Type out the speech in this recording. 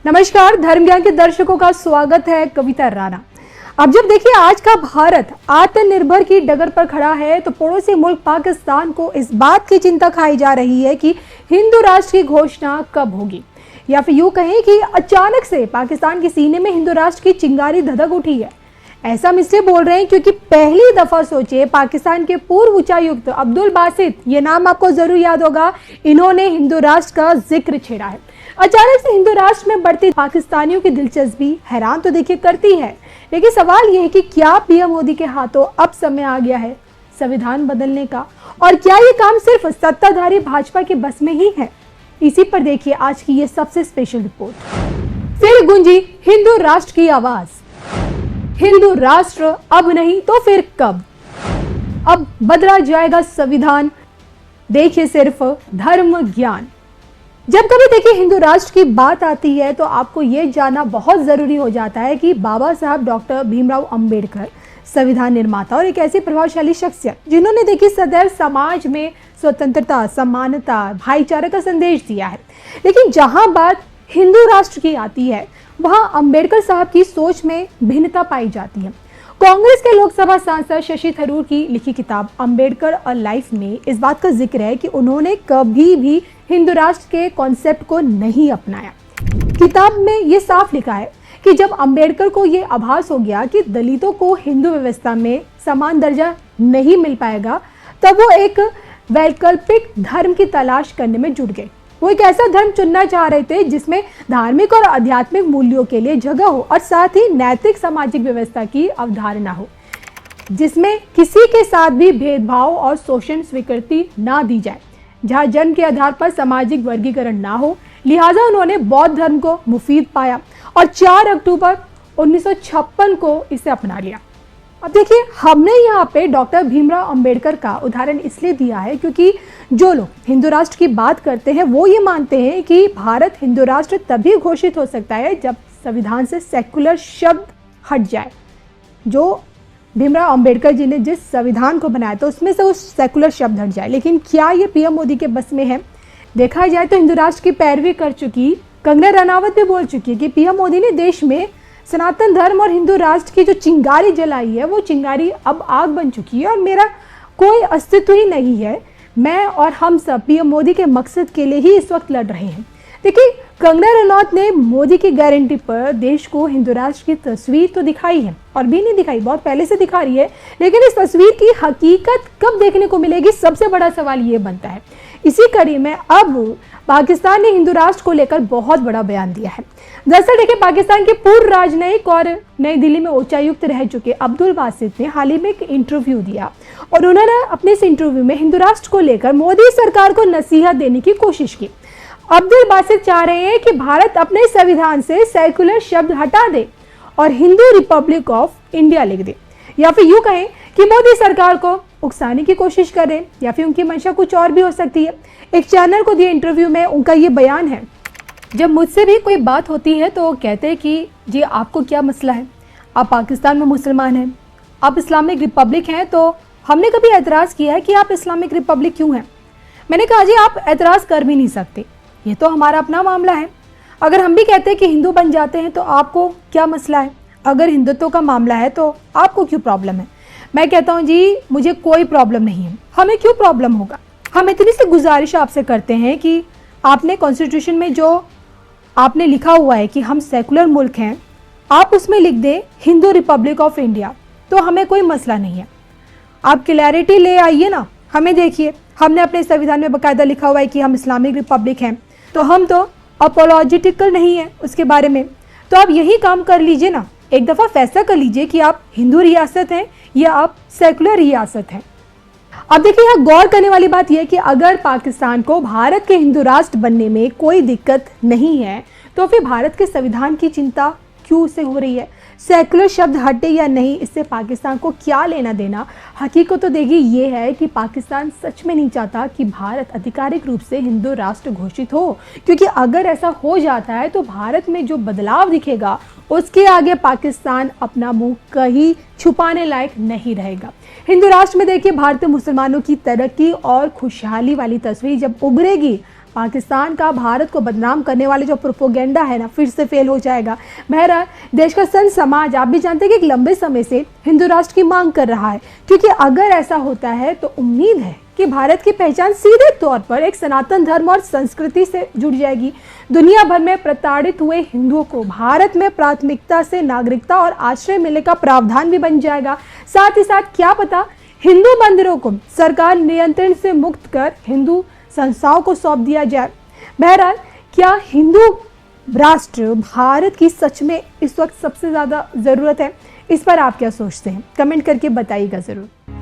नमस्कार, धर्म ज्ञान के दर्शकों का स्वागत है। कविता राणा। अब जब देखिए आज का भारत आत्मनिर्भर की डगर पर खड़ा है तो पड़ोसी मुल्क पाकिस्तान को इस बात की चिंता खाई जा रही है कि हिंदू राष्ट्र की घोषणा कब होगी, या फिर यूं कहें कि अचानक से पाकिस्तान के सीने में हिंदू राष्ट्र की चिंगारी धधक उठी है। ऐसा हम इसलिए बोल रहे हैं क्योंकि पहली दफा सोचिए, पाकिस्तान के पूर्व उच्चायुक्त अब्दुल बासित, ये नाम आपको जरूर याद होगा, इन्होंने हिंदू राष्ट्र का जिक्र छेड़ा है। अचानक से हिंदू राष्ट्र में बढ़ती पाकिस्तानियों की दिलचस्पी हैरान तो देखिए करती है, लेकिन सवाल यह है कि क्या पीएम मोदी के हाथों अब समय आ गया है संविधान बदलने का, और क्या ये काम सिर्फ सत्ताधारी भाजपा के बस में ही है? इसी पर देखिए आज की ये सबसे स्पेशल रिपोर्ट। फिर गूंजी हिंदू राष्ट्र की आवाज। हिंदू राष्ट्र अब नहीं तो फिर कब? अब बदला जाएगा संविधान। देखिए सिर्फ धर्म ज्ञान। जब कभी देखिए हिंदू राष्ट्र की बात आती है तो आपको यह जानना बहुत जरूरी हो जाता है कि बाबा साहब डॉक्टर भीमराव अंबेडकर संविधान निर्माता और एक ऐसी प्रभावशाली शख्सियत जिन्होंने देखिए सदैव समाज में स्वतंत्रता, समानता, भाईचारे का संदेश दिया है। लेकिन जहां बात हिंदू राष्ट्र की आती है वहां अंबेडकर साहब की सोच में भिन्नता पाई जाती है। कांग्रेस के लोकसभा सांसद शशि थरूर की लिखी किताब अंबेडकर अ लाइफ में इस बात का जिक्र है कि उन्होंने कभी भी हिंदू राष्ट्र के कॉन्सेप्ट को नहीं अपनाया। किताब में ये साफ लिखा है कि जब अंबेडकर को ये आभास हो गया कि दलितों को हिंदू व्यवस्था में समान दर्जा नहीं मिल पाएगा, तब वो एक वैकल्पिक धर्म की तलाश करने में जुट गए। वो एक ऐसा धर्म चुनना चाह रहे थे जिसमें धार्मिक और आध्यात्मिक मूल्यों के लिए जगह हो और साथ ही नैतिक सामाजिक व्यवस्था की अवधारणा हो, जिसमें किसी के साथ भी भेदभाव और शोषण स्वीकृति ना दी जाए, जहां जन्म के आधार पर सामाजिक वर्गीकरण ना हो। लिहाजा उन्होंने बौद्ध धर्म को मुफीद पाया और 4 अक्टूबर 1956 को इसे अपना लिया। अब देखिए हमने यहाँ पे डॉक्टर भीमराव अंबेडकर का उदाहरण इसलिए दिया है क्योंकि जो लोग हिंदू राष्ट्र की बात करते हैं वो ये मानते हैं कि भारत हिंदू राष्ट्र तभी घोषित हो सकता है जब संविधान से सेकुलर शब्द हट जाए। जो भीमराव अंबेडकर जी ने जिस संविधान को बनाया था उसमें से वो सेकुलर शब्द हट जाए। लेकिन क्या ये पीएम मोदी के बस में है? देखा जाए तो हिंदू राष्ट्र की पैरवी कर चुकी कंगना रनावत भी बोल चुकी है कि पीएम मोदी ने देश में सनातन धर्म और हिंदू राष्ट्र की जो चिंगारी जलाई है वो चिंगारी अब आग बन चुकी है और मेरा कोई अस्तित्व ही नहीं है। मैं और हम सब पीएम मोदी के मकसद के लिए ही इस वक्त लड़ रहे हैं। देखिए कंगना रनौत ने मोदी की गारंटी पर देश को हिंदू राष्ट्र की तस्वीर तो दिखाई है, और भी नहीं दिखाई, बहुत पहले से दिखा रही है, लेकिन इस तस्वीर की हकीकत कब देखने को मिलेगी, सबसे बड़ा सवाल ये बनता है। इसी कड़ी में अब पाकिस्तान ने हिंदू राष्ट्र को लेकर बहुत बड़ा बयान दिया है। दरअसल देखिए पाकिस्तान के पूर्व राजनयिक और नई दिल्ली में उच्चायुक्त रह चुके अब्दुल बासित ने हाल ही में एक इंटरव्यू दिया और उन्होंने अपने इस इंटरव्यू में हिंदू राष्ट्र को लेकर मोदी सरकार को नसीहत देने की कोशिश की। अब्दुल बासित चाह रहे हैं कि भारत अपने संविधान से सेकुलर शब्द हटा दे और हिंदू रिपब्लिक ऑफ इंडिया लिख दे, या फिर यूं कहें कि मोदी सरकार को उकसाने की कोशिश करें, या फिर उनकी मंशा कुछ और भी हो सकती है। एक चैनल को दिए इंटरव्यू में उनका ये बयान है, जब मुझसे भी कोई बात होती है तो कहते हैं कि जी आपको क्या मसला है, आप पाकिस्तान में मुसलमान हैं, आप इस्लामिक रिपब्लिक हैं, तो हमने कभी एतराज़ किया है कि आप इस्लामिक रिपब्लिक क्यों हैं? मैंने कहा जी आप एतराज़ कर भी नहीं सकते, ये तो हमारा अपना मामला है। अगर हम भी कहते हैं कि हिंदू बन जाते हैं तो आपको क्या मसला है? अगर हिंदुत्व का मामला है तो आपको क्यों प्रॉब्लम है? मैं कहता हूँ जी मुझे कोई प्रॉब्लम नहीं है। हमें क्यों प्रॉब्लम होगा? हम इतनी सी गुजारिश आपसे करते हैं कि आपने कॉन्स्टिट्यूशन में जो आपने लिखा हुआ है कि हम सेकुलर मुल्क हैं, आप उसमें लिख दें हिंदू रिपब्लिक ऑफ इंडिया, तो हमें कोई मसला नहीं है। आप क्लैरिटी ले आइए ना। हमें देखिए हमने अपने संविधान में बाकायदा लिखा हुआ है कि हम इस्लामिक रिपब्लिक हैं, तो हम तो अपोलॉजिटिकल नहीं है उसके बारे में। तो आप यही काम कर लीजिए ना, एक दफ़ा फैसला कर लीजिए कि आप हिंदू रियासत हैं या आप सेकुलर रियासत हैं। अब देखिए यहाँ गौर करने वाली बात यह है कि अगर पाकिस्तान को भारत के हिंदू राष्ट्र बनने में कोई दिक्कत नहीं है तो फिर भारत के संविधान की चिंता क्यों उसे हो रही है? सेकुलर शब्द हटे या नहीं, इससे पाकिस्तान को क्या लेना देना? हकीकत तो देखिए ये है कि पाकिस्तान सच में नहीं चाहता कि भारत आधिकारिक रूप से हिंदू राष्ट्र घोषित हो, क्योंकि अगर ऐसा हो जाता है तो भारत में जो बदलाव दिखेगा उसके आगे पाकिस्तान अपना मुंह कहीं छुपाने लायक नहीं रहेगा। हिंदू राष्ट्र में देखिए भारतीय मुसलमानों की तरक्की और खुशहाली वाली तस्वीर जब उभरेगी, पाकिस्तान का भारत को बदनाम करने वाले जो प्रोपोगेंडा है ना, फिर से फेल हो जाएगा। बहरहाल देश का संत समाज आप भी जानते हैं कि एक लंबे समय से हिंदू राष्ट्र की मांग कर रहा है, क्योंकि अगर ऐसा होता है तो उम्मीद है कि भारत की पहचान सीधे तौर पर एक सनातन धर्म और संस्कृति से जुड़ जाएगी। दुनिया भर में प्रताड़ित हुए हिंदुओं को भारत में प्राथमिकता से नागरिकता और आश्रय मिलने का प्रावधान भी बन जाएगा। साथ ही साथ क्या पता हिंदू मंदिरों को सरकार नियंत्रण से मुक्त कर हिंदू संस्थाओं को सौंप दिया जाए। बहरहाल क्या हिंदू राष्ट्र भारत की सच में इस वक्त सबसे ज्यादा जरूरत है? इस पर आप क्या सोचते हैं? कमेंट करके बताइएगा जरूर।